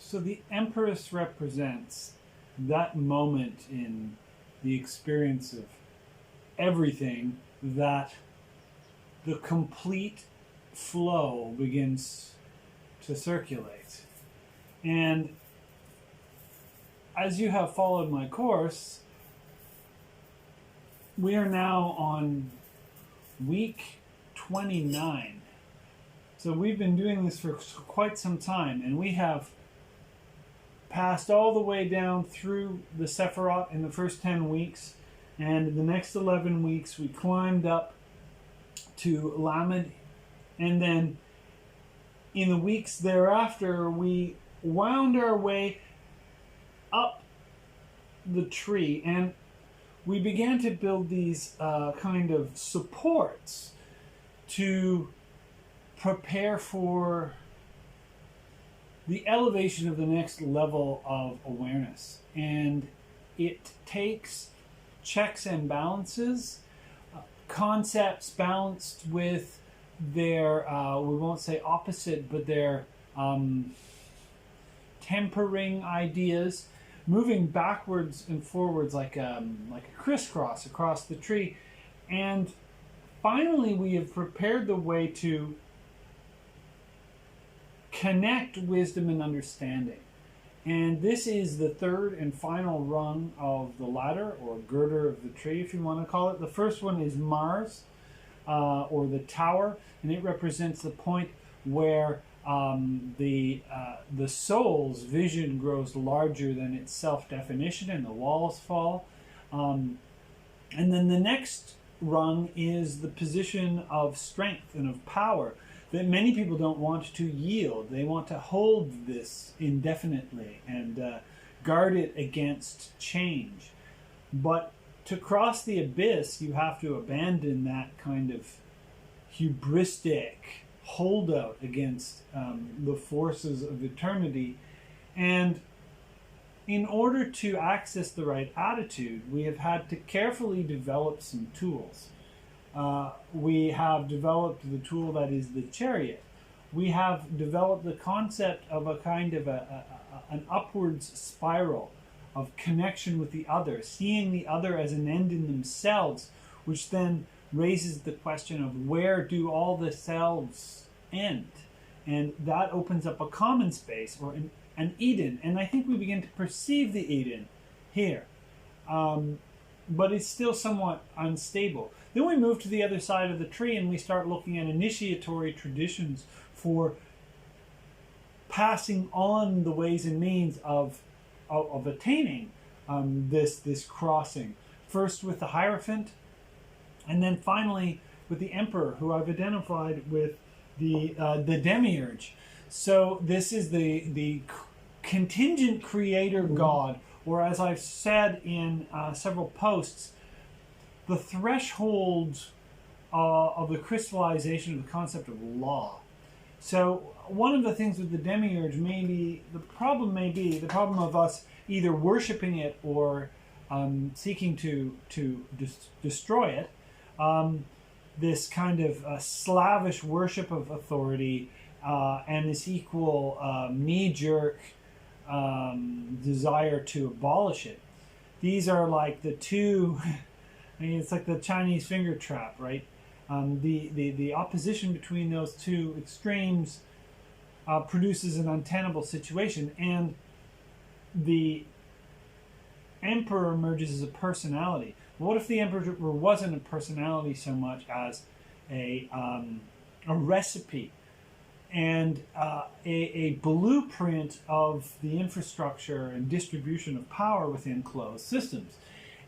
So the Empress represents that moment in the experience of everything that the complete flow begins to circulate. And as you have followed my course, we are now on week 29. So we've been doing this for quite some time, and we have passed all the way down through the Sephiroth in the first 10 weeks, and the next 11 weeks we climbed up to Lamed, and then in the weeks thereafter we wound our way up the tree, and we began to build these kind of supports to prepare for the elevation of the next level of awareness. And it takes checks and balances, concepts balanced with their, we won't say opposite, but their tempering ideas, moving backwards and forwards like a crisscross across the tree. And finally, we have prepared the way to connect wisdom and understanding. And this is the third and final rung of the ladder, or girder of the tree, if you want to call it. The first one is Mars, or the tower, and it represents the point where the soul's vision grows larger than its self-definition and the walls fall. And then the next rung is the position of strength and of power that many people don't want to yield. They want to hold this indefinitely and guard it against change. But to cross the abyss, you have to abandon that kind of hubristic holdout against the forces of eternity. And in order to access the right attitude, we have had to carefully develop some tools. We have developed the tool that is the chariot. We have developed the concept of a kind of an upwards spiral of connection with the other, seeing the other as an end in themselves, which then raises the question of where do all the selves end? And that opens up a common space, or an Eden. And I think we begin to perceive the Eden here. But it's still somewhat unstable. Then we move to the other side of the tree and we start looking at initiatory traditions for passing on the ways and means of attaining this crossing. First with the Hierophant, and then finally with the Emperor, who I've identified with the Demiurge. So this is the contingent creator god, or as I've said in several posts, the threshold of the crystallization of the concept of law. So one of the things with the Demiurge the problem of us either worshiping it or seeking to destroy it. This kind of slavish worship of authority and this equal knee-jerk desire to abolish it. These are like the two, I mean, it's like the Chinese finger trap, right? The opposition between those two extremes produces an untenable situation, and the Emperor emerges as a personality. What if the Emperor wasn't a personality so much as a recipe and a blueprint of the infrastructure and distribution of power within closed systems?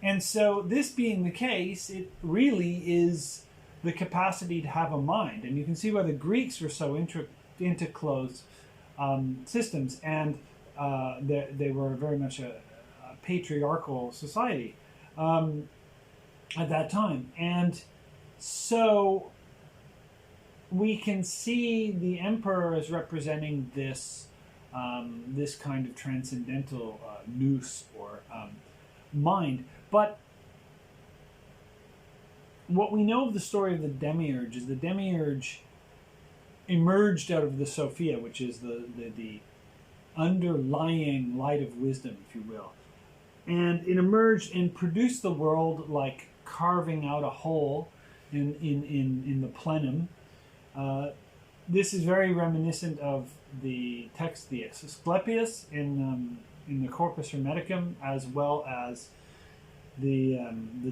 And so this being the case, it really is the capacity to have a mind. And you can see why the Greeks were so into closed systems, and they were very much a patriarchal society at that time. And so we can see the Emperor as representing this this kind of transcendental nous, or mind. But what we know of the story of the Demiurge is the Demiurge emerged out of the Sophia, which is the underlying light of wisdom, if you will. And it emerged and produced the world like carving out a hole in the plenum. This is very reminiscent of the text, the Asclepius in the Corpus Hermeticum, as well as the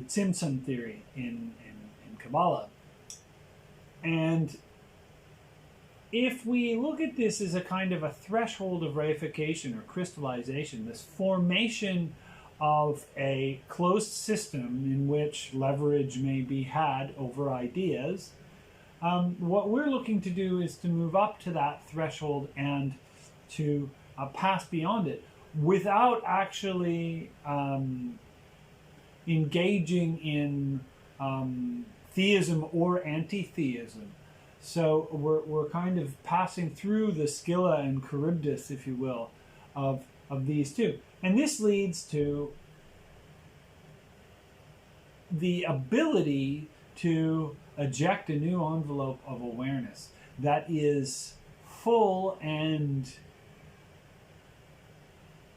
Tzimtzum theory in Kabbalah. And if we look at this as a kind of a threshold of reification or crystallization, this formation of a closed system in which leverage may be had over ideas, what we're looking to do is to move up to that threshold and to pass beyond it without actually engaging in theism or anti-theism. So we're kind of passing through the Scylla and Charybdis, if you will, of these two. And this leads to the ability to eject a new envelope of awareness that is full and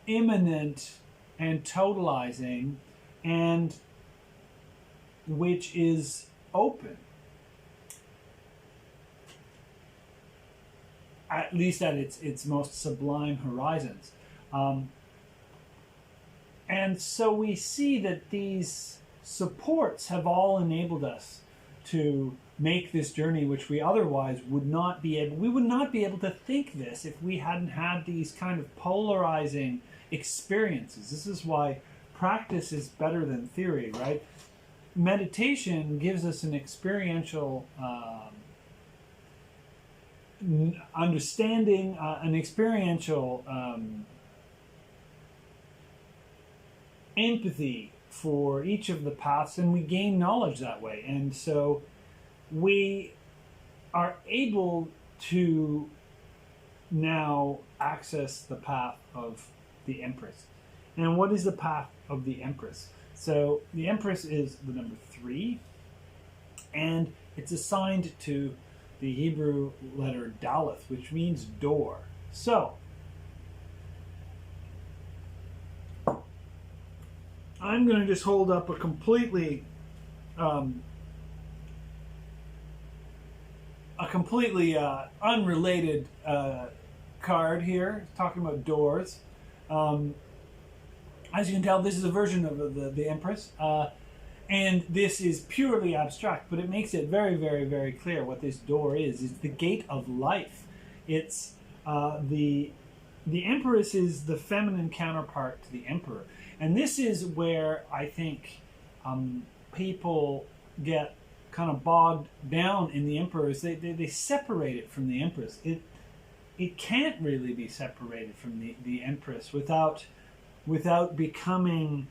immanent and totalizing, and which is open, at least at its most sublime horizons. And so we see that these supports have all enabled us to make this journey, which we otherwise would not be able. We would not be able to think this if we hadn't had these kind of polarizing experiences. This is why practice is better than theory, right? Meditation gives us an experiential understanding, an experiential empathy for each of the paths, and we gain knowledge that way. And so we are able to now access the path of the Empress. And what is the path of the Empress? So the Empress is the number 3, and it's assigned to the Hebrew letter Daleth, which means door. So I'm going to just hold up a completely unrelated card here, talking about doors. As you can tell, this is a version of the Empress, and this is purely abstract, but it makes it very, very, very clear what this door is. It's the gate of life. It's the Empress is the feminine counterpart to the Emperor. And this is where I think people get kind of bogged down in the Emperors. They separate it from the Empress. It can't really be separated from the Empress without becoming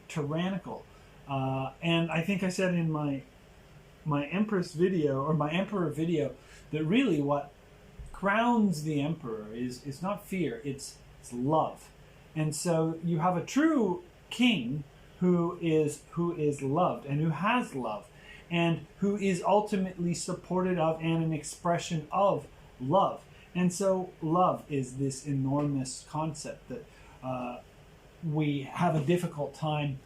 tyrannical. And I think I said in my Empress video, or my Emperor video, that really what crowns the Emperor is not fear, it's love. And so you have a true king who is loved and who has love and who is ultimately supported of and an expression of love. And so love is this enormous concept that we have a difficult time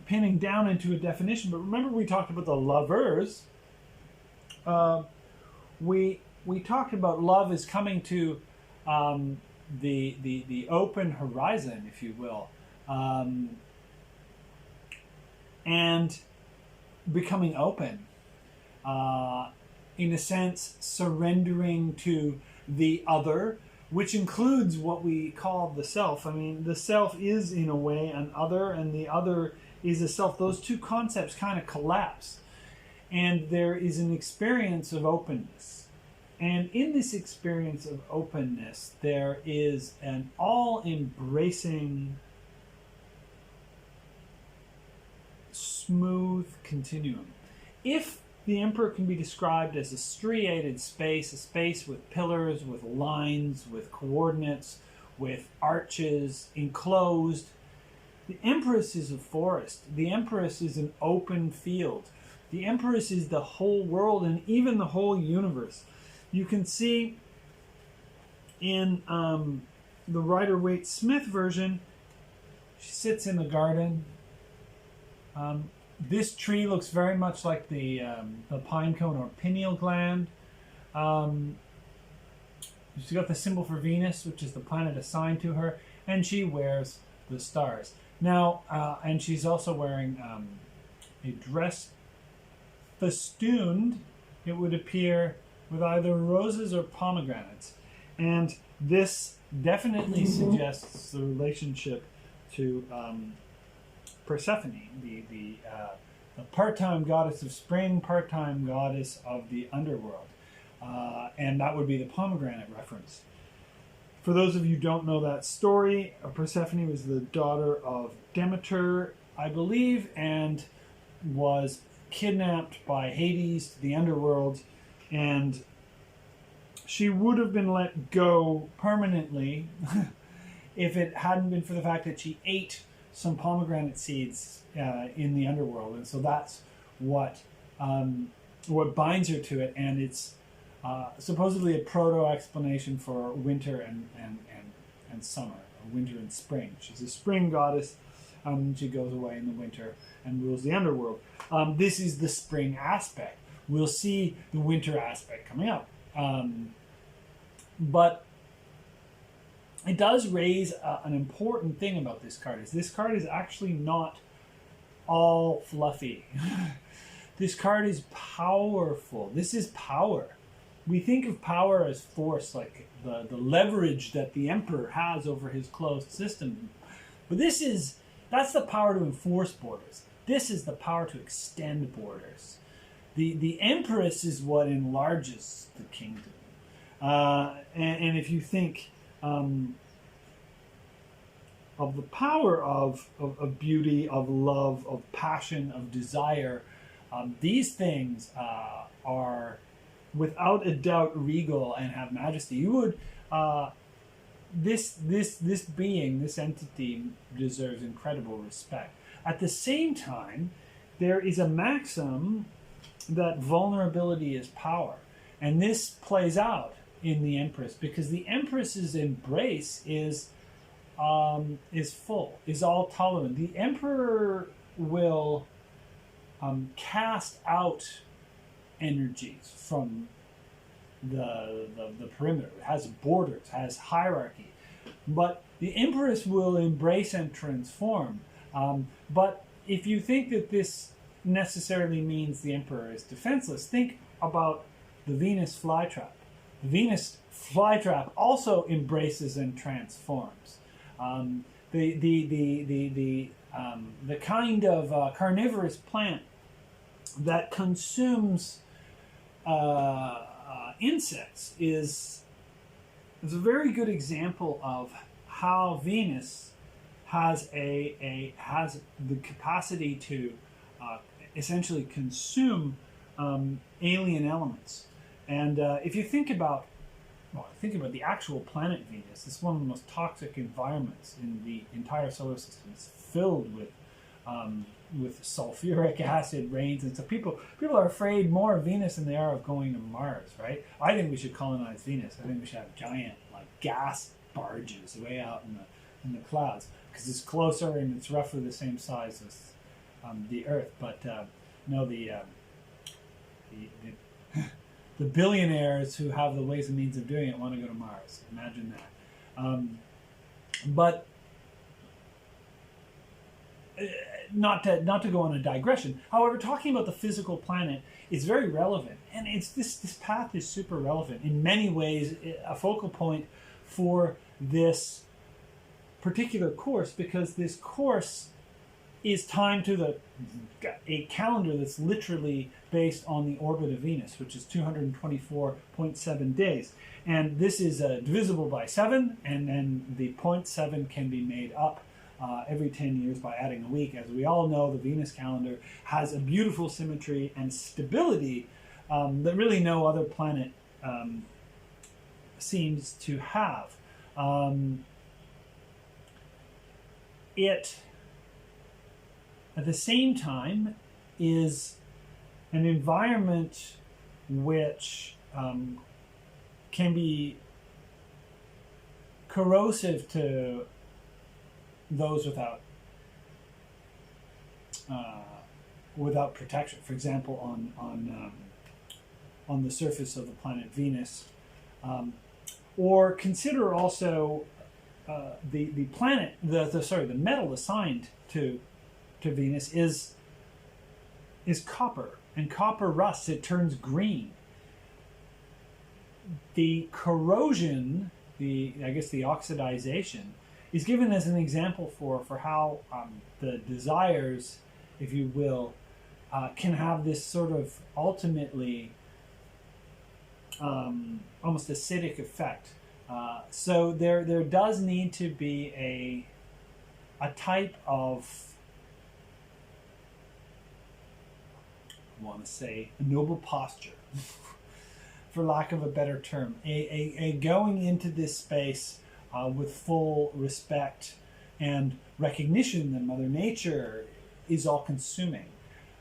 pinning down into a definition. But remember, we talked about the lovers. We talked about love as coming to the open horizon, if you will, and becoming open. In a sense, surrendering to the other, which includes what we call the self. I mean, the self is, in a way, an other, and the other is a self. Those two concepts kind of collapse. And there is an experience of openness. And in this experience of openness, there is an all-embracing, smooth continuum. If the Emperor can be described as a striated space, a space with pillars, with lines, with coordinates, with arches, enclosed, the Empress is a forest. The Empress is an open field. The Empress is the whole world and even the whole universe. You can see in the Rider-Waite-Smith version, she sits in the garden. This tree looks very much like the pine cone or pineal gland. She's got the symbol for Venus, which is the planet assigned to her, and she wears the stars. Now, and she's also wearing a dress festooned, it would appear, with either roses or pomegranates. And this definitely suggests the relationship to Persephone, the part-time goddess of spring, part-time goddess of the underworld. And that would be the pomegranate reference. For those of you who don't know that story, Persephone was the daughter of Demeter, I believe, and was kidnapped by Hades to the underworld, and she would have been let go permanently if it hadn't been for the fact that she ate some pomegranate seeds in the underworld, and so that's what binds her to it, and it's supposedly a proto-explanation for winter and summer, or winter and spring. She's a spring goddess. She goes away in the winter and rules the underworld. This is the spring aspect. We'll see the winter aspect coming up. But it does raise an important thing about this card. This card is actually not all fluffy. This card is powerful. This is power. We think of power as force, like the leverage that the emperor has over his closed system. But that's the power to enforce borders. This is the power to extend borders. The Empress is what enlarges the kingdom. And if you think of the power of beauty, of love, of passion, of desire, these things are without a doubt regal and have majesty. You would this being, this entity, deserves incredible respect. At the same time, there is a maxim that vulnerability is power, and this plays out in the Empress, because the Empress's embrace is full, is all tolerant. The Emperor will cast out energies from the perimeter. It has borders, has hierarchy, but the Empress will embrace and transform. But if you think that this necessarily means the Emperor is defenseless, think about the Venus flytrap. The Venus flytrap also embraces and transforms. The kind of carnivorous plant that consumes insects is a very good example of how Venus has has the capacity to essentially consume alien elements. And if you think about the actual planet Venus, it's one of the most toxic environments in the entire solar system. It's filled with sulfuric acid rains, and so people are afraid more of Venus than they are of going to Mars, right? I think we should colonize Venus. I think we should have giant gas barges way out in the clouds, because it's closer and it's roughly the same size as the Earth. But no, the billionaires who have the ways and means of doing it want to go to Mars. Imagine that. But not to go on a digression. However, talking about the physical planet is very relevant, and this path is super relevant in many ways. A focal point for this particular course, because this course is timed to a calendar that's literally based on the orbit of Venus, which is 224.7 days. And this is divisible by 7, and then the 0.7 can be made up every 10 years by adding a week. As we all know, the Venus calendar has a beautiful symmetry and stability that really no other planet seems to have. It, at the same time, is an environment which can be corrosive to those without protection. For example, on the surface of the planet Venus, or consider also the planet, the metal assigned to Venus is copper, and copper rusts; it turns green. The corrosion, the oxidization, is given as an example for how the desires, if you will, can have this sort of ultimately almost acidic effect. So there does need to be a type of, I want to say, a noble posture, for lack of a better term, a going into this space with full respect and recognition that Mother Nature is all-consuming.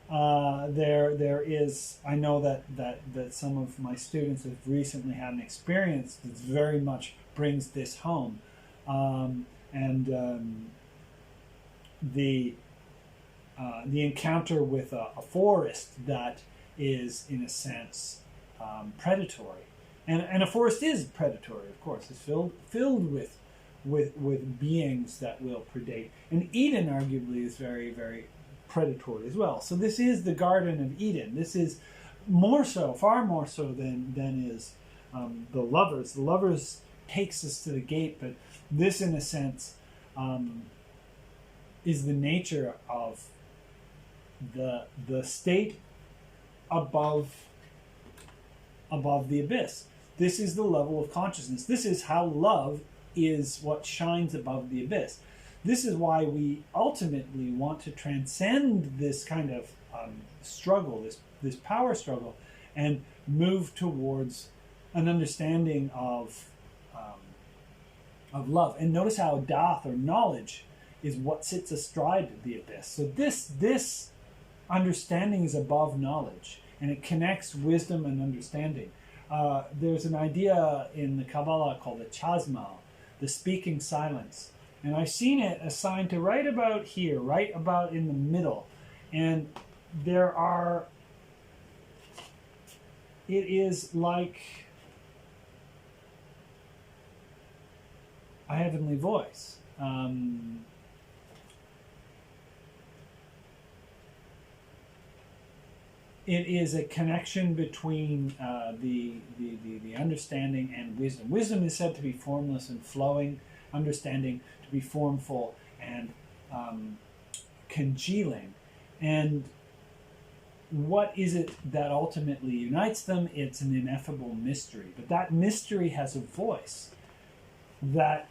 There is, I know that some of my students have recently had an experience that very much brings this home, the encounter with a forest that is, in a sense, predatory, and a forest is predatory, of course. It's filled with beings that will predate, and Eden arguably is very, very predatory as well. So this is the Garden of Eden. This is more so, far more so than is the Lovers. The Lovers takes us to the gate, but this, in a sense, is the nature of the state above the abyss. This is the level of consciousness. This is how love is what shines above the abyss. This is why we ultimately want to transcend this kind of struggle, this power struggle, and move towards an understanding of love. And notice how Dath, or knowledge, is what sits astride the abyss. So this understanding is above knowledge, and it connects wisdom and understanding. There's an idea in the Kabbalah called the chasmal, the speaking silence. And I've seen it assigned to right about here, right about in the middle. And it is like a heavenly voice. It is a connection between the understanding and wisdom. Wisdom is said to be formless and flowing, understanding to be formful and congealing. And what is it that ultimately unites them? It's an ineffable mystery. But that mystery has a voice that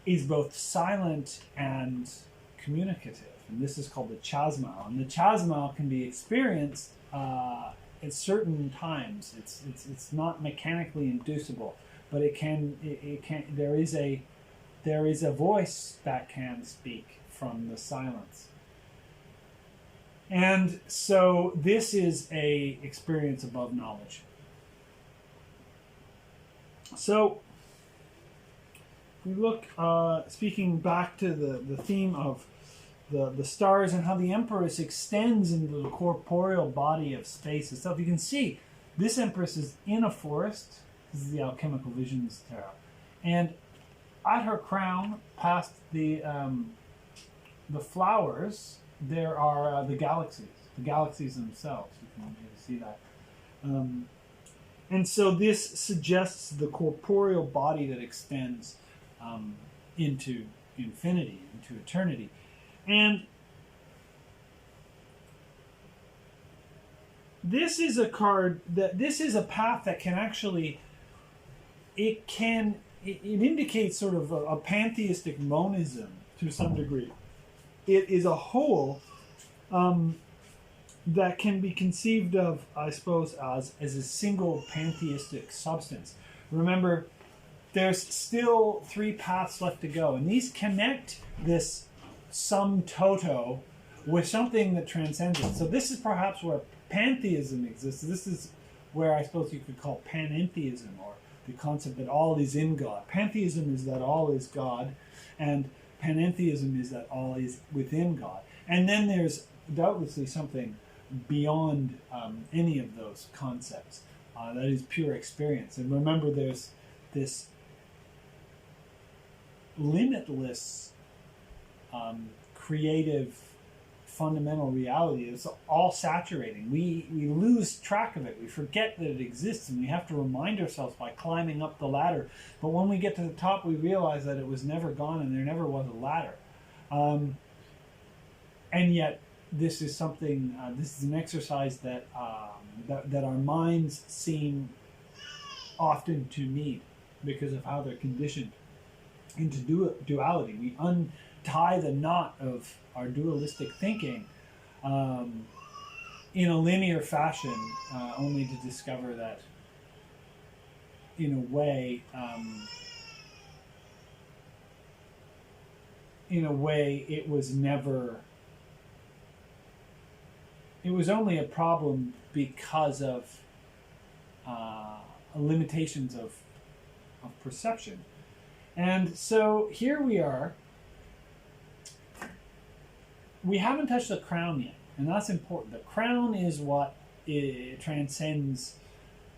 is both silent and communicative. And this is called the chasmal. And the chasmal can be experienced at certain times. It's not mechanically inducible, but it can. There is a voice that can speak from the silence. And so this is a experience above knowledge. So we look, speaking back to the theme of the stars and how the Empress extends into the corporeal body of space itself. You can see this Empress is in a forest. This is the Alchemical Visions Tarot. And at her crown, past the flowers, there are the galaxies themselves. You can maybe see that. And so this suggests the corporeal body that extends into infinity, into eternity. And this is a card this is a path that can actually, it indicates sort of a pantheistic monism to some degree. It is a whole that can be conceived of, I suppose, as a single pantheistic substance. Remember, there's still 3 paths left to go, and these connect this sum toto with something that transcends it. So this is perhaps where pantheism exists. This is where I suppose you could call panentheism, or the concept that all is in God. Pantheism is that all is God, and panentheism is that all is within God. And then there's doubtlessly something beyond any of those concepts. That is pure experience. And remember, there's this limitless creative fundamental reality. It's all saturating. We lose track of it. We forget that it exists, and we have to remind ourselves by climbing up the ladder. But when we get to the top, we realize that it was never gone and there never was a ladder. And yet, this is something. This is an exercise that that our minds seem often to need because of how they're conditioned into duality. We untie the knot of our dualistic thinking in a linear fashion, only to discover that, in a way, it was never. It was only a problem because of limitations of perception. And so here we are. We haven't touched the crown yet, and that's important. The crown is what transcends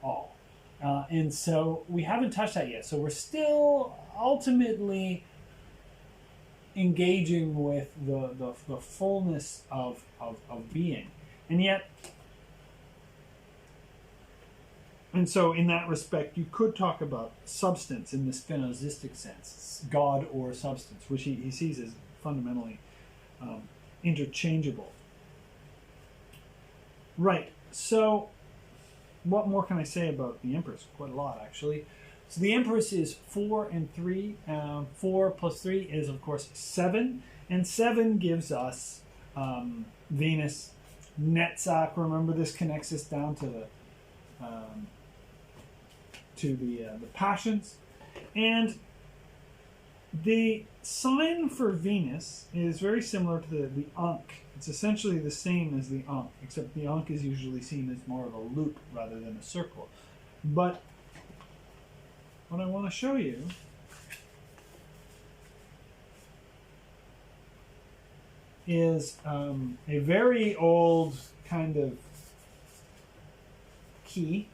all. And so we haven't touched that yet. So we're still ultimately engaging with the fullness of being. And yet, and so in that respect, you could talk about substance in the Spinozistic sense, God or substance, which he sees as fundamentally interchangeable. Right, so what more can I say about the Empress? Quite a lot, actually. So the Empress is 4 and 3. 4 plus 3 is, of course, 7. And 7 gives us Venus, Netzach. Remember, this connects us down to the passions. And the sign for Venus is very similar to the Ankh. It's essentially the same as the Ankh, except the Ankh is usually seen as more of a loop rather than a circle. But what I want to show you is a very old kind of key.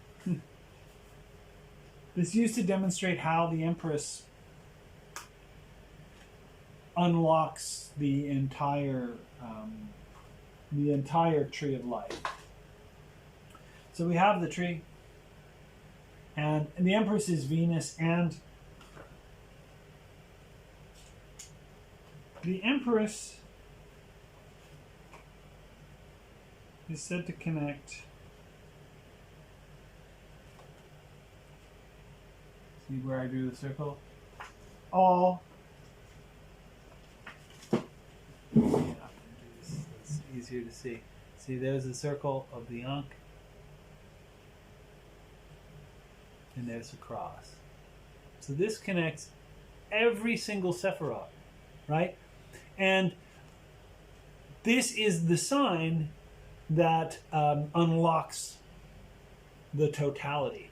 This used to demonstrate how the Empress unlocks the entire tree of life. So we have the tree, and the Empress is Venus, and the Empress is said to connect. See where I drew the circle? All. It's easier to see. See, there's the circle of the Ankh, and there's a cross. So this connects every single Sephiroth, right? And this is the sign that unlocks the totality.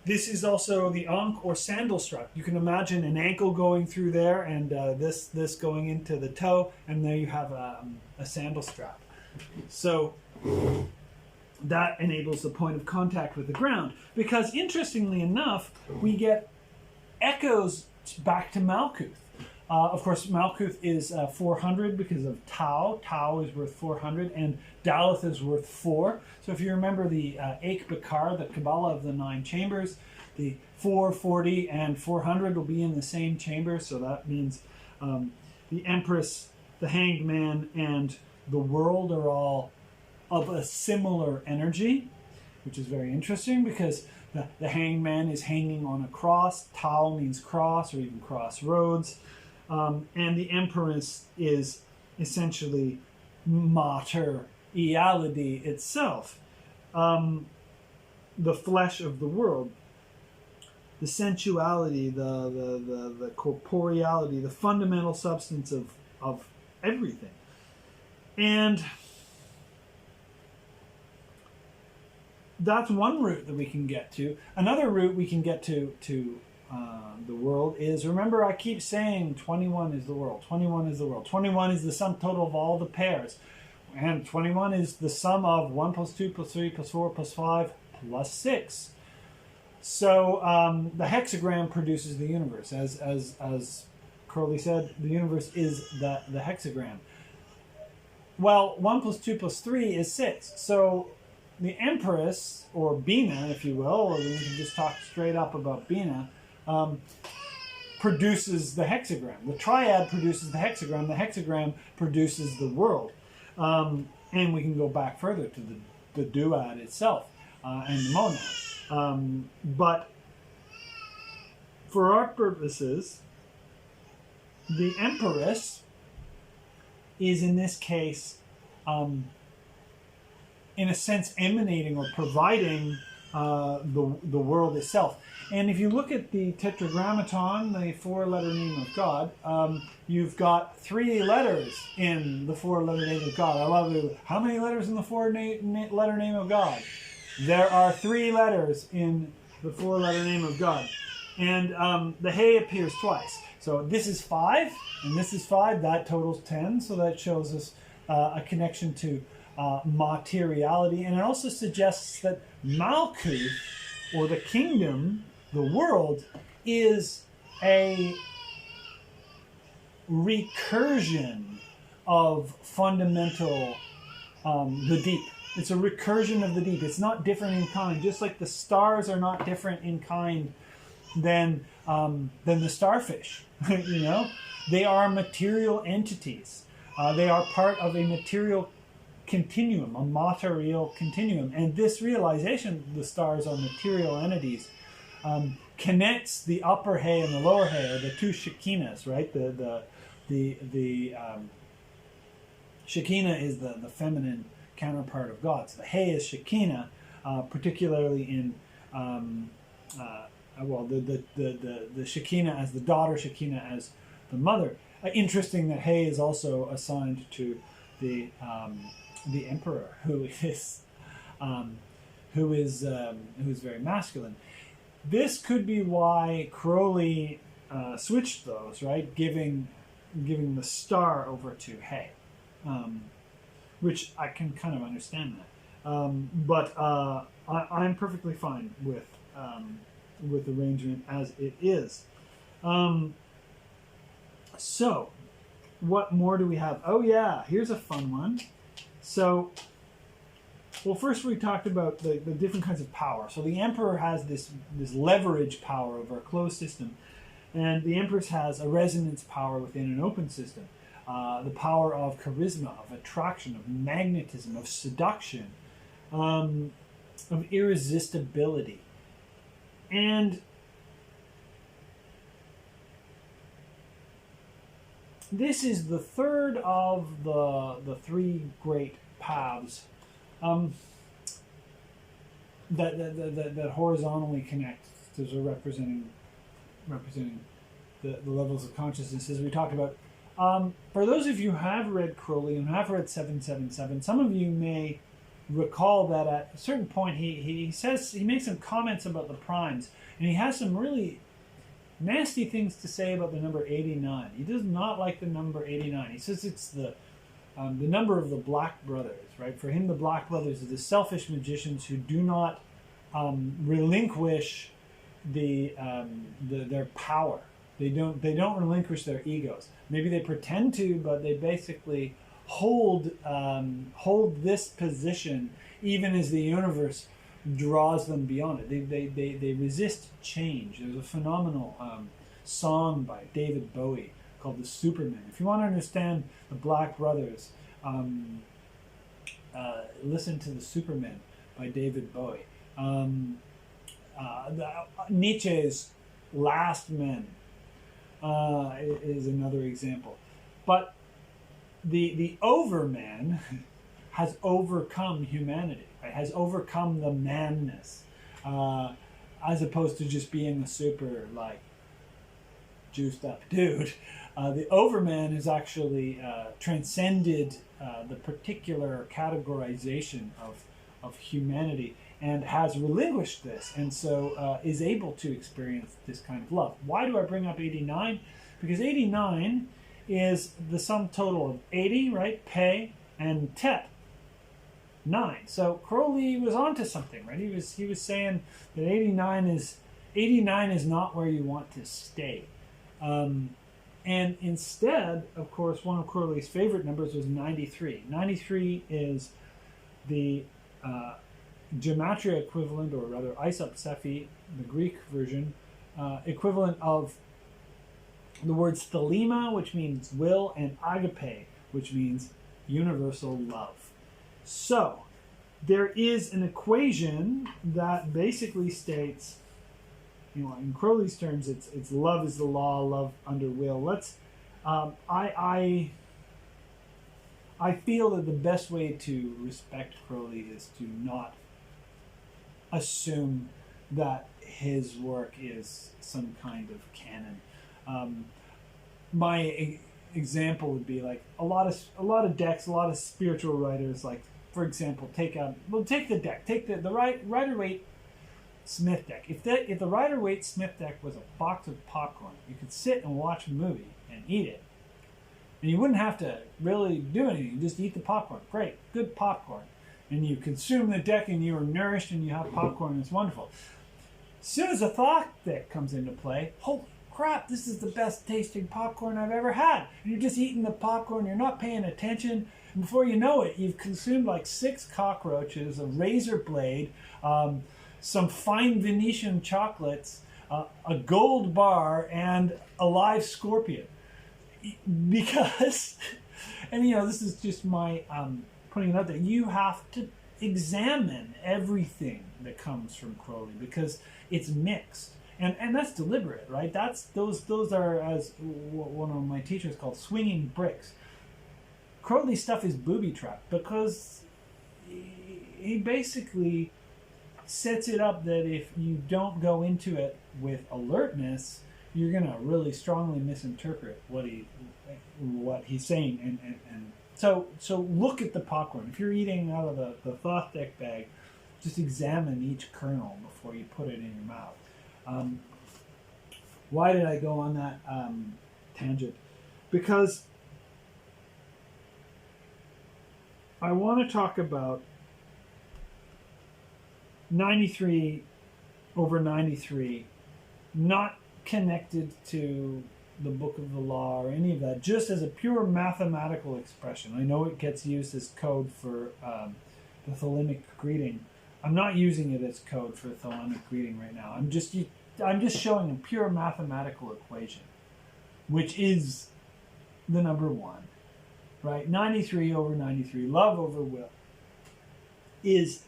This is also the Ankh or sandal strap. You can imagine an ankle going through there, and this going into the toe, and there you have a sandal strap. So that enables the point of contact with the ground. Because interestingly enough, we get echoes back to Malkuth. Of course, Malkuth is 400 because of Tau. Tau is worth 400, and Daleth is worth 4. So if you remember the Eik Bakar, the Kabbalah of the 9 chambers, the 440 and 400 will be in the same chamber. So that means the Empress, the Hanged Man, and the world are all of a similar energy, which is very interesting because the Hanged Man is hanging on a cross. Tau means cross or even crossroads. And the Empress is essentially mater reality itself, the flesh of the world, the sensuality, the corporeality, the fundamental substance of everything. And that's one route that we can get to. Another route we can get to the world is, remember I keep saying 21 is the world, 21 is the world. 21 is the sum total of all the pairs. And 21 is the sum of 1 plus 2 plus 3 plus 4 plus 5 plus 6. So the hexagram produces the universe. As Crowley said, the universe is the hexagram. Well, 1 plus 2 plus 3 is 6. So the Empress, or Bina, if you will, or we can just talk straight up about Bina, produces the hexagram. The triad produces the hexagram produces the world. And we can go back further to the duad itself and the monad. But for our purposes, the Empress is in this case, in a sense, emanating or providing the world itself. And if you look at the Tetragrammaton, the four-letter name of God, you've got 3 letters in the four-letter name of God. I love it. How many letters in the four-letter name of God? There are 3 letters in the four-letter name of God. And the Hey appears twice. So this is 5, and this is 5. That totals 10. So that shows us a connection to materiality. And it also suggests that Malkuth, or the kingdom, the world, is a recursion of fundamental, the deep. It's a recursion of the deep. It's not different in kind. Just like the stars are not different in kind than the starfish. You know, they are material entities. They are part of a material continuum, a material continuum. And this realization, the stars are material entities, connects the upper hay and the lower hay, or the two Shekinahs, right? The Shekinah is the feminine counterpart of God. So the hay is Shekinah, particularly in the Shekinah as the daughter, Shekinah as the mother. Interesting that hay is also assigned to the emperor, who is very masculine. This could be why Crowley switched those, right? Giving the star over to hay, which I can kind of understand that. But I'm perfectly fine with the arrangement as it is. So, what more do we have? Oh yeah, here's a fun one. So, well, first we talked about the different kinds of power. So the emperor has this leverage power over a closed system, and the empress has a resonance power within an open system. The power of charisma, of attraction, of magnetism, of seduction, of irresistibility. And this is the third of the 3 great paths that horizontally connect to representing the levels of consciousness, as we talked about. For those of you who have read Crowley and have read 777, some of you may recall that at a certain point he makes some comments about the primes, and he has some really nasty things to say about the number 89. He does not like the number 89. He says it's the number of the Black Brothers, right? For him, the Black Brothers are the selfish magicians who do not relinquish their power. They don't relinquish their egos. Maybe they pretend to, but they basically hold this position even as the universe draws them beyond it. They resist change. There's a phenomenal song by David Bowie called "The Superman." If you want to understand the Black Brothers, listen to "The Superman" by David Bowie. Nietzsche's "Last Men" is another example. But the Overman has overcome humanity, right? Has overcome the manness, as opposed to just being a super, like, juiced up dude. The Overman has actually transcended the particular categorization of humanity, and has relinquished this, and so is able to experience this kind of love. Why do I bring up 89? Because 89 is the sum total of 80, right, Pe, and Tet, 9. So Crowley was onto something, right? He was saying that 89 is not where you want to stay. And instead, of course, one of Crowley's favorite numbers was 93. 93 is the gematria equivalent, or rather Isop Sephi, the Greek version, equivalent of the words thelema, which means will, and agape, which means universal love. So there is an equation that basically states, in Crowley's terms, it's love is the law, love under will. I feel that the best way to respect Crowley is to not assume that his work is some kind of canon. My example would be like a lot of decks, a lot of spiritual writers. Like, for example, take the deck, take the Rider-Waite Smith deck. If the Rider-Waite Smith deck was a box of popcorn, you could sit and watch a movie and eat it, and you wouldn't have to really do anything. You just eat the popcorn. Great, good popcorn, and you consume the deck, and you are nourished, and you have popcorn, and it's wonderful. As soon as a thought deck comes into play, holy crap, this is the best tasting popcorn I've ever had. And you're just eating the popcorn, you're not paying attention, and before you know it, you've consumed like 6 cockroaches, a razor blade, some fine Venetian chocolates, a gold bar, and a live scorpion. Because, and this is just my putting it out there, you have to examine everything that comes from Crowley, because it's mixed. And that's deliberate, right? Those are, as one of my teachers called, swinging bricks. Crowley's stuff is booby-trapped because he basically sets it up that if you don't go into it with alertness, you're going to really strongly misinterpret what he's saying. And so look at the popcorn. If you're eating out of the Thoth deck bag, just examine each kernel before you put it in your mouth. Why did I go on that tangent? Because I want to talk about 93 over 93, not connected to the Book of the Law or any of that, just as a pure mathematical expression. I know it gets used as code for the Thelemic greeting. I'm not using it as code for the Thelemic greeting right now. I'm just showing a pure mathematical equation, which is the number 1, right? 93 over 93, love over will, is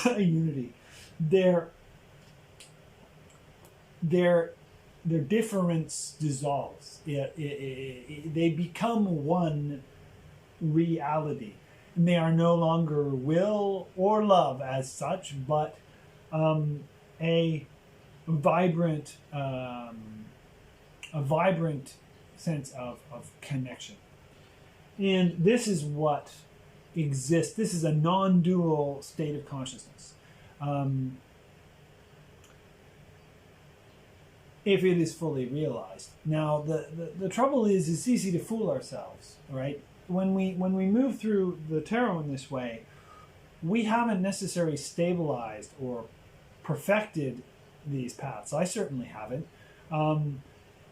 a unity. Their difference dissolves. They become one reality. And they are no longer will or love as such, but a vibrant sense of connection. And this is what exists. This is a non-dual state of consciousness. If it is fully realized. Now, the trouble is it's easy to fool ourselves, right? When we move through the tarot in this way, we haven't necessarily stabilized or perfected these paths. I certainly haven't.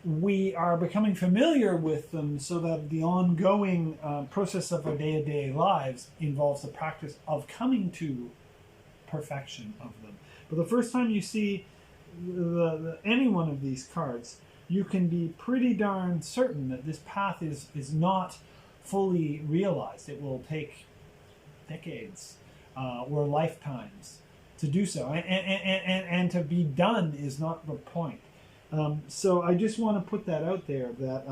We are becoming familiar with them so that the ongoing process of our day-to-day lives involves the practice of coming to perfection of them. But the first time you see any one of these cards, you can be pretty darn certain that this path is not fully realized. It will take decades or lifetimes to do so, and to be done is not the point. So I just want to put that out there, that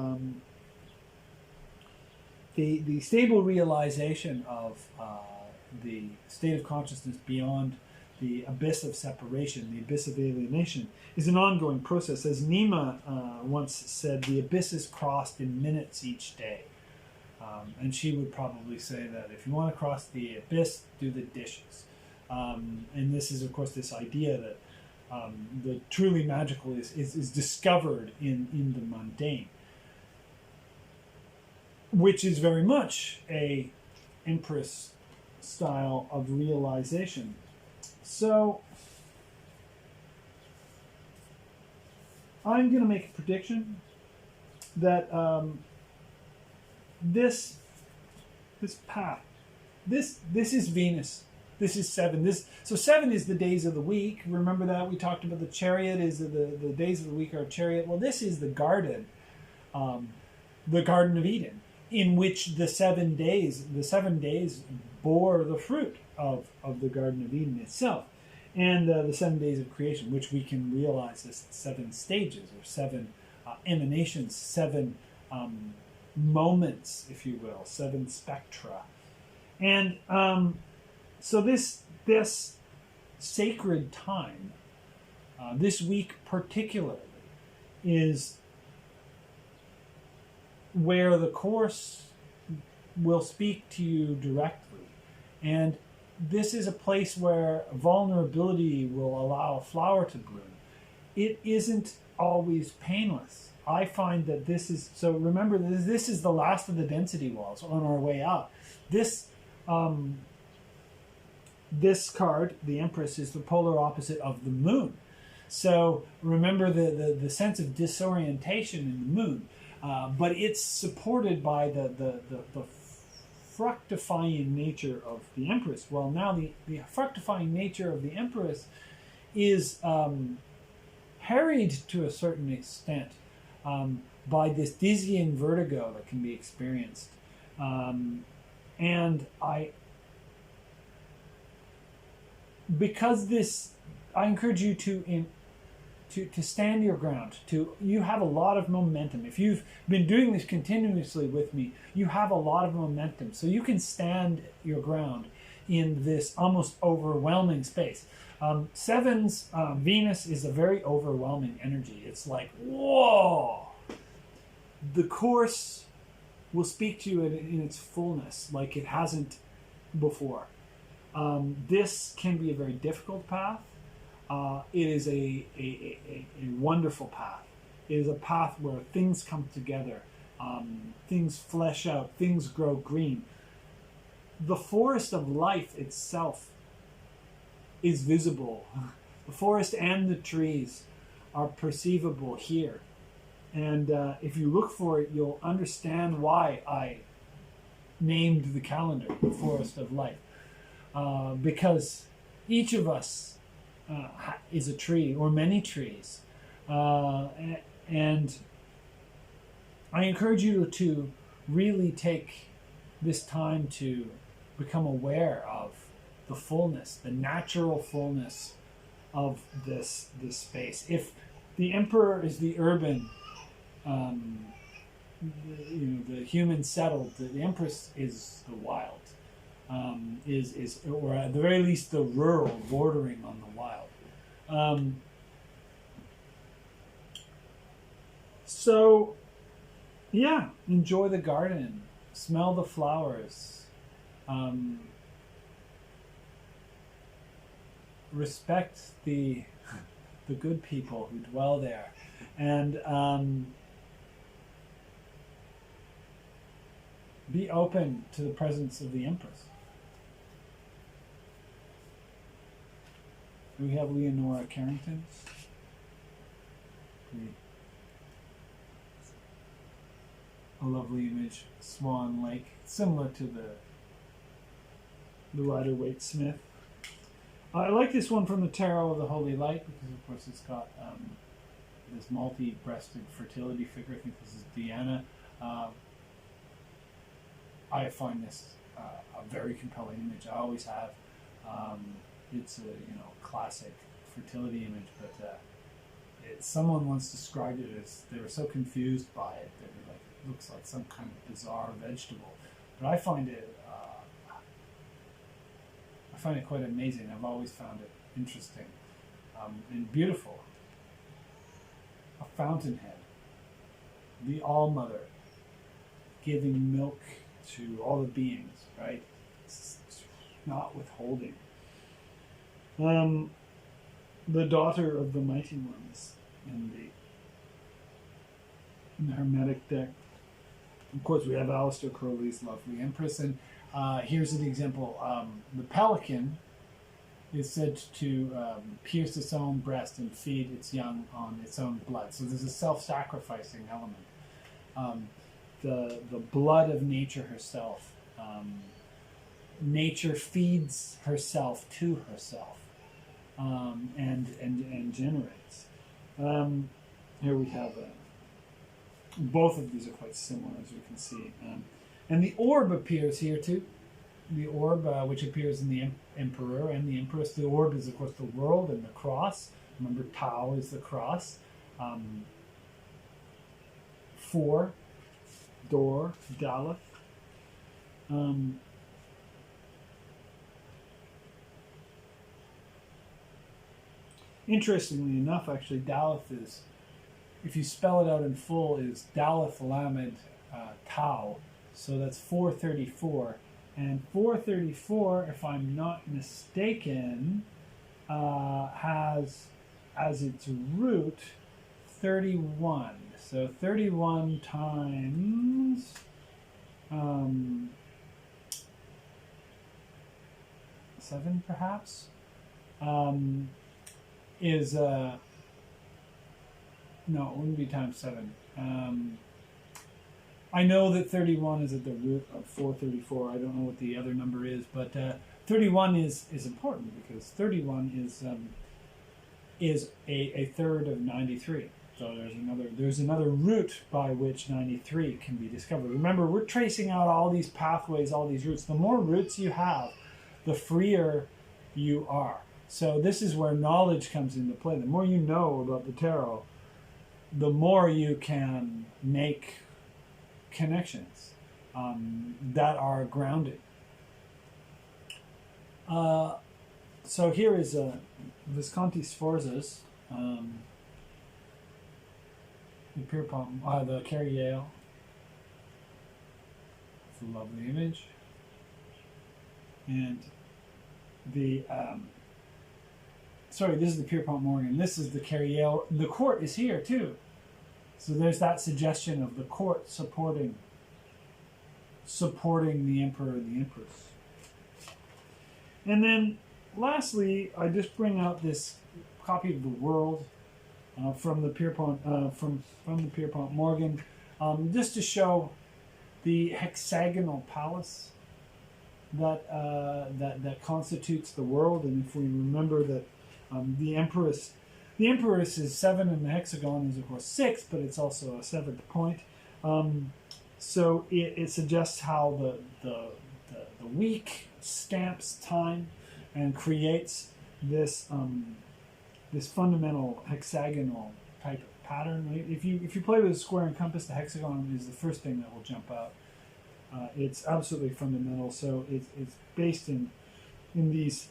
the stable realization of the state of consciousness beyond the abyss of separation, the abyss of alienation, is an ongoing process. As Nima once said, the abyss is crossed in minutes each day. And she would probably say that if you want to cross the abyss, do the dishes. And this is, of course, this idea that the truly magical is discovered in the mundane, which is very much a Empress style of realization. So I'm going to make a prediction that this path, this is Venus. This is 7. So 7 is the days of the week. Remember that we talked about the chariot is the days of the week are a chariot. Well, this is the Garden of Eden, in which the 7 days bore the fruit of the Garden of Eden itself, and the 7 days of creation, which we can realize as 7 stages or 7 emanations, 7 moments, if you will, 7 spectra, and so this sacred time, this week particularly, is where the Course will speak to you directly. And this is a place where vulnerability will allow a flower to bloom. It isn't always painless. I find that this is, so remember, this is the last of the density walls on our way out. This card, the Empress, is the polar opposite of the moon. So remember the sense of disorientation in the moon. But it's supported by the fructifying nature of the Empress. Well, now the fructifying nature of the Empress is harried to a certain extent by this dizzying vertigo that can be experienced. I encourage you to stand your ground. You have a lot of momentum. If you've been doing this continuously with me, you have a lot of momentum. So you can stand your ground in this almost overwhelming space. 7's Venus is a very overwhelming energy. It's like, whoa! The Course will speak to you in its fullness like it hasn't before. This can be a very difficult path. It is a wonderful path. It is a path where things come together, things flesh out, things grow green. The forest of life itself is visible. The forest and the trees are perceivable here. And if you look for it, you'll understand why I named the calendar the Forest of Life. Because each of us is a tree or many trees. And I encourage you to really take this time to become aware of the fullness, the natural fullness of this space. If the Emperor is the urban, the human settled, the Empress is the wild. Or at the very least the rural bordering on the wild. So yeah, enjoy the garden, smell the flowers, respect the good people who dwell there, and be open to the presence of the Empress. We have Leonora Carrington. A lovely image, Swan Lake, similar to the Rider-Waite Smith. I like this one from the Tarot of the Holy Light because, of course, it's got this multi-breasted fertility figure. I think this is Diana. I find this a very compelling image. I always have. It's a classic fertility image, but someone once described it as they were so confused by it that it looks like some kind of bizarre vegetable. But I find it quite amazing. I've always found it interesting and beautiful. A fountainhead, the All-Mother, giving milk to all the beings, right? It's not withholding. The daughter of the mighty ones in the Hermetic deck. Of course, we have Aleister Crowley's lovely Empress, and here's an example. The pelican is said to pierce its own breast and feed its young on its own blood. So there's a self-sacrificing element. The blood of nature herself. Nature feeds herself to herself, and generates. Here we have both of these are quite similar, as we can see. And the orb appears here too. The orb, which appears in the Emperor and the Empress. The orb is, of course, the world, and the cross. Remember, Tau is the cross. 4, door, Daleth. Interestingly enough, actually, Daleth is, if you spell it out in full, is Daleth Lamed Tau. So that's 434. And 434, if I'm not mistaken, has as its root 31. So 31 times 7, perhaps, is no, it wouldn't be times 7. I know that 31 is at the root of 434. I don't know what the other number is, but 31 is important because 31 is a third of 93. So there's another route by which 93 can be discovered. Remember, we're tracing out all these pathways, all these routes. The more routes you have, the freer you are. So this is where knowledge comes into play. The more you know about the tarot, the more you can make connections that are grounded. So here is Visconti Sforza's the Pierpont, the Carriere. It's a lovely image, and the sorry, this is the Pierpont Morgan. This is the Carriere. The court is here too. So there's that suggestion of the court supporting the emperor and the empress. And then, lastly, I just bring out this copy of the World from the Pierpont from the Pierpont Morgan, just to show the hexagonal palace that constitutes the world. And if we remember that the Empress is 7 and the hexagon is, of course, 6, but it's also a 7th point. So it suggests how the week stamps time and creates this this fundamental hexagonal type of pattern. Right? If you play with a square and compass, the hexagon is the first thing that will jump out. It's absolutely fundamental. So it's based in these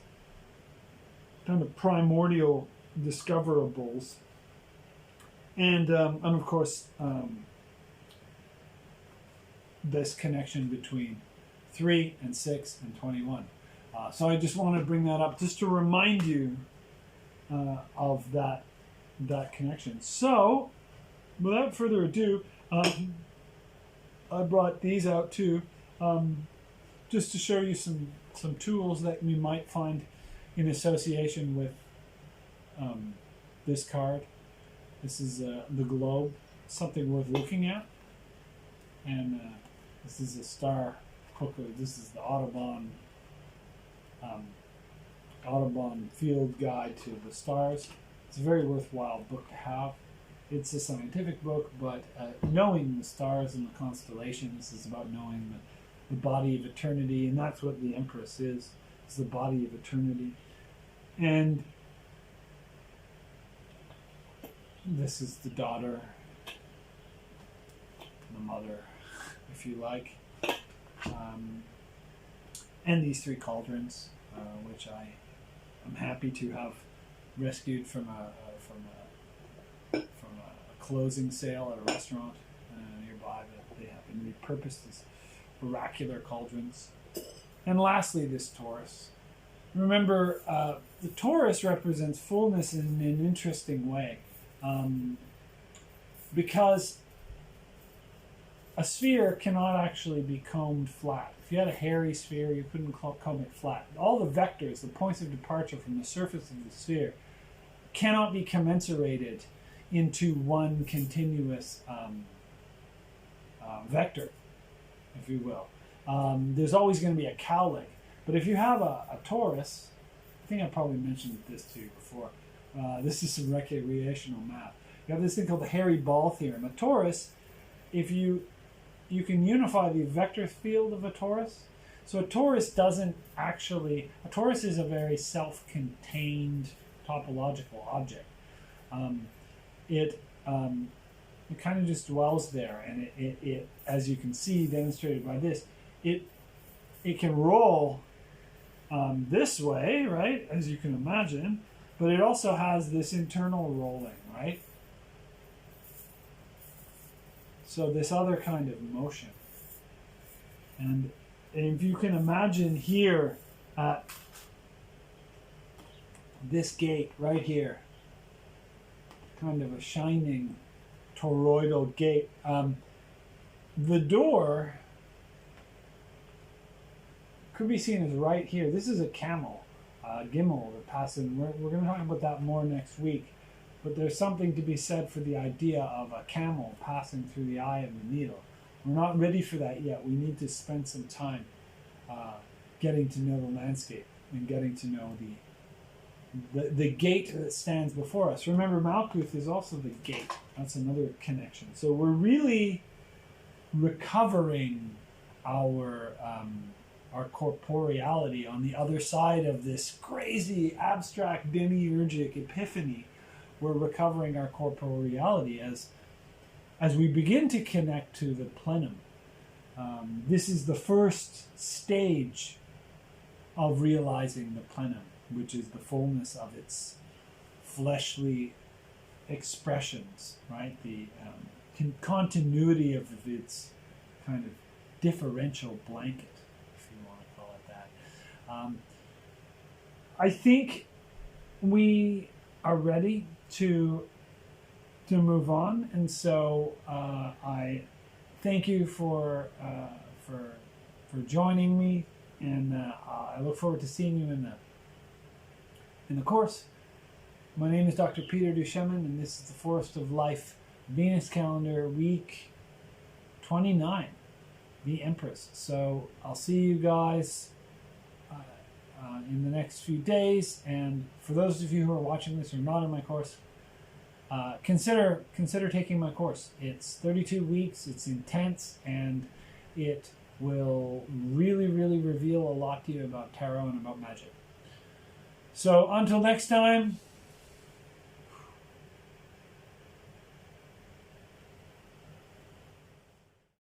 kind of primordial discoverables, and of course this connection between 3 and 6 and 21. So I just want to bring that up just to remind you of that connection. So without further ado, I brought these out too, just to show you some tools that we might find in association with this card. This is the globe, something worth looking at, and this is a star hooker. This is the Audubon Field Guide to the Stars. It's a very worthwhile book to have. It's a scientific book, but knowing the stars and the constellations is about knowing the body of eternity, and that's what the Empress is. It's the body of eternity. And this is the daughter, the mother, if you like. And these 3 cauldrons, which I am happy to have rescued from a closing sale at a restaurant nearby, that they have been repurposed as oracular cauldrons. And lastly, this Taurus. remember, the torus represents fullness in an interesting way, because a sphere cannot actually be combed flat. If you had a hairy sphere, you couldn't comb it flat. All the vectors, the points of departure from the surface of the sphere, cannot be commensurated into one continuous vector, if you will. There's always going to be a cowlick. But if you have a torus, I think I probably mentioned this to you before. This is some recreational math. You have this thing called the hairy ball theorem. A torus, if you can unify the vector field of a torus. So a torus is a very self-contained topological object. It kind of just dwells there, and it, as you can see, demonstrated by this, it can roll this way, right, as you can imagine, but it also has this internal rolling, right? So this other kind of motion. And if you can imagine here at this gate right here, kind of a shining toroidal gate, the door could be seen as right here. This is a camel, gimel that passes in. We're going to talk about that more next week. But there's something to be said for the idea of a camel passing through the eye of the needle. We're not ready for that yet. We need to spend some time getting to know the landscape and getting to know the gate that stands before us. Remember, Malkuth is also the gate. That's another connection. So we're really recovering our corporeality on the other side of this crazy, abstract, demiurgic epiphany. We're recovering our corporeality as we begin to connect to the plenum. This is the first stage of realizing the plenum, which is the fullness of its fleshly expressions, right? The continuity of its kind of differential blanket, if you want to call it that. I think we are ready to move on, and so I thank you for joining me, and I look forward to seeing you in the course. My name is Dr. Peter Duchemin, and this is the Forest of Life Venus calendar, week 29, the Empress. So I'll see you guys in the next few days, and for those of you who are watching this who are not in my course, consider taking my course. It's 32 weeks, it's intense, and it will really, really reveal a lot to you about tarot and about magic. So until next time,